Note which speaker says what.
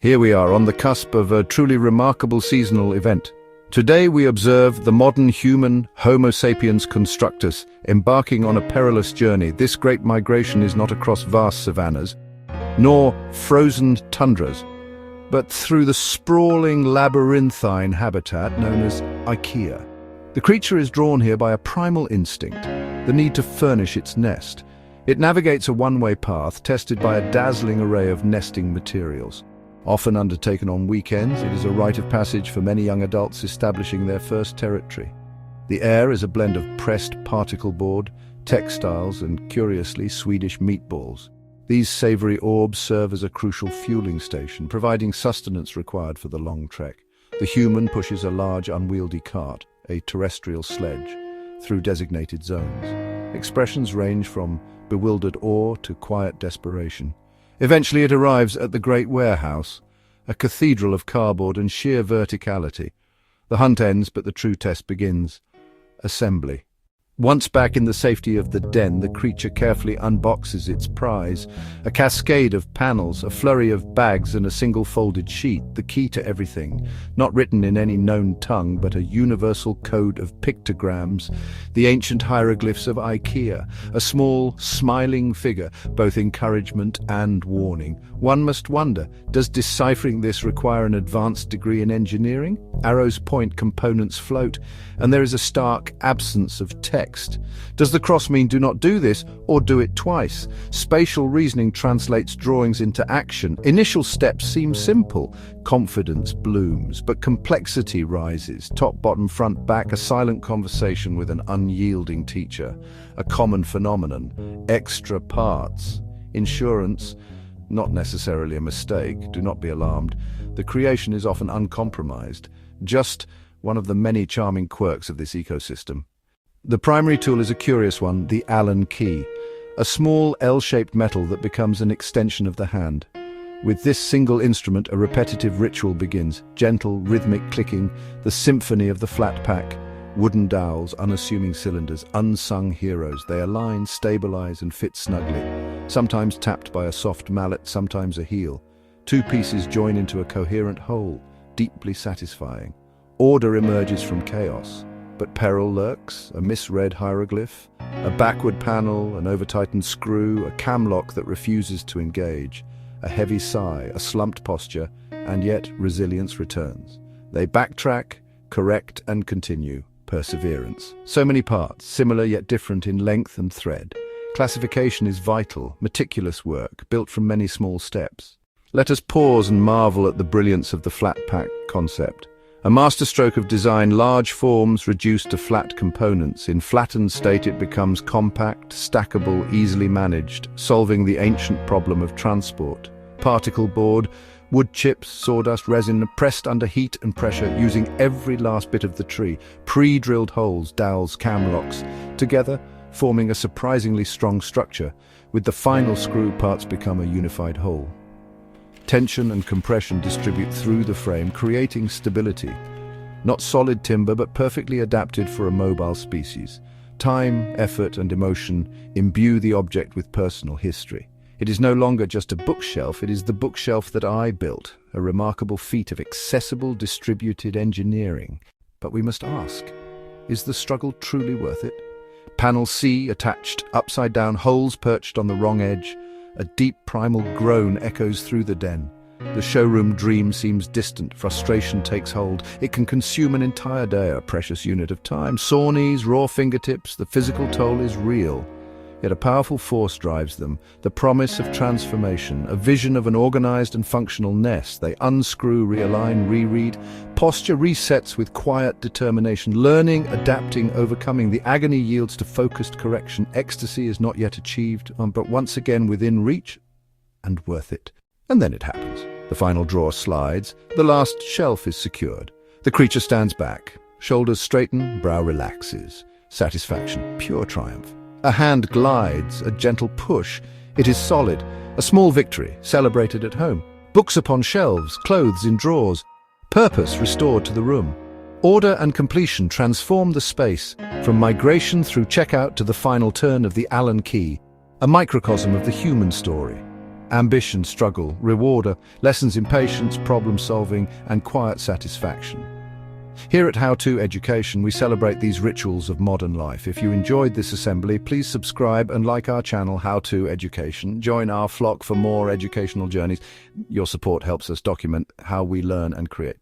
Speaker 1: Here we are on the cusp of a truly remarkable seasonal event. Today we observe the modern human Homo sapiens constructus embarking on a perilous journey. This great migration is not across vast savannas, nor frozen tundras, but through the sprawling labyrinthine habitat known as IKEA. The creature is drawn here by a primal instinct, the need to furnish its nest. It navigates a one-way path tested by a dazzling array of nesting materials. Often undertaken on weekends, it is a rite of passage for many young adults establishing their first territory. The air is a blend of pressed particle board, textiles, and curiously Swedish meatballs. These savory orbs serve as a crucial fueling station, providing sustenance required for the long trek. The human pushes a large unwieldy cart, a terrestrial sledge, through designated zones. Expressions range from bewildered awe to quiet desperation. Eventually it arrives at the great warehouse, a cathedral of cardboard and sheer verticality. The hunt ends, but the true test begins. Assembly. Once back in the safety of the den, the creature carefully unboxes its prize. A cascade of panels, a flurry of bags, and a single folded sheet, the key to everything. Not written in any known tongue, but a universal code of pictograms, the ancient hieroglyphs of IKEA, a small, smiling figure, both encouragement and warning. One must wonder, does deciphering this require an advanced degree in engineering? Arrows point, components float, and there is a stark absence of text. Does the cross mean do not do this, or do it twice? Spatial reasoning translates drawings into action. Initial steps seem simple. Confidence blooms, but complexity rises. Top, bottom, front, back, a silent conversation with an unyielding teacher. A common phenomenon. Extra parts. Insurance, not necessarily a mistake. Do not be alarmed. The creation is often uncompromised. Just one of the many charming quirks of this ecosystem. The primary tool is a curious one, the Allen key, a small L-shaped metal that becomes an extension of the hand. With this single instrument, a repetitive ritual begins, gentle, rhythmic clicking, the symphony of the flat-pack. Wooden dowels, unassuming cylinders, unsung heroes. They align, stabilize, and fit snugly, sometimes tapped by a soft mallet, sometimes a heel. Two pieces join into a coherent whole, deeply satisfying. Order emerges from chaos. But peril lurks, a misread hieroglyph, a backward panel, an over-tightened screw, a camlock that refuses to engage, a heavy sigh, a slumped posture, and yet resilience returns. They backtrack, correct, and continue. Perseverance. So many parts, similar yet different in length and thread. Classification is vital, meticulous work, built from many small steps. Let us pause and marvel at the brilliance of the flat-pack concept. A masterstroke of design, large forms reduced to flat components. In flattened state it becomes compact, stackable, easily managed, solving the ancient problem of transport. Particle board, wood chips, sawdust, resin, pressed under heat and pressure, using every last bit of the tree. Pre-drilled holes, dowels, camlocks, together forming a surprisingly strong structure. With the final screw, parts become a unified whole. Tension and compression distribute through the frame, creating stability. Not solid timber, but perfectly adapted for a mobile species. Time, effort, and emotion imbue the object with personal history. It is no longer just a bookshelf, it is the bookshelf that I built, a remarkable feat of accessible, distributed engineering. But we must ask, is the struggle truly worth it? Panel C attached, upside down, holes perched on the wrong edge. A deep primal groan echoes through the den. The showroom dream seems distant, frustration takes hold. It can consume an entire day, a precious unit of time. Sore knees, raw fingertips, the physical toll is real. Yet a powerful force drives them, the promise of transformation, a vision of an organized and functional nest. They unscrew, realign, reread. Posture resets with quiet determination, learning, adapting, overcoming. The agony yields to focused correction. Ecstasy is not yet achieved, but once again within reach and worth it. And then it happens. The final drawer slides, the last shelf is secured. The creature stands back, shoulders straighten, brow relaxes. Satisfaction, pure triumph. A hand glides, a gentle push. It is solid, a small victory, celebrated at home. Books upon shelves, clothes in drawers. Purpose restored to the room. Order and completion transform the space, from migration through checkout to the final turn of the Allen key, a microcosm of the human story. Ambition, struggle, rewarder, lessons in patience, problem-solving, and quiet satisfaction. Here at How To Education, we celebrate these rituals of modern life. If you enjoyed this assembly, please subscribe and like our channel, How To Education. Join our flock for more educational journeys. Your support helps us document how we learn and create.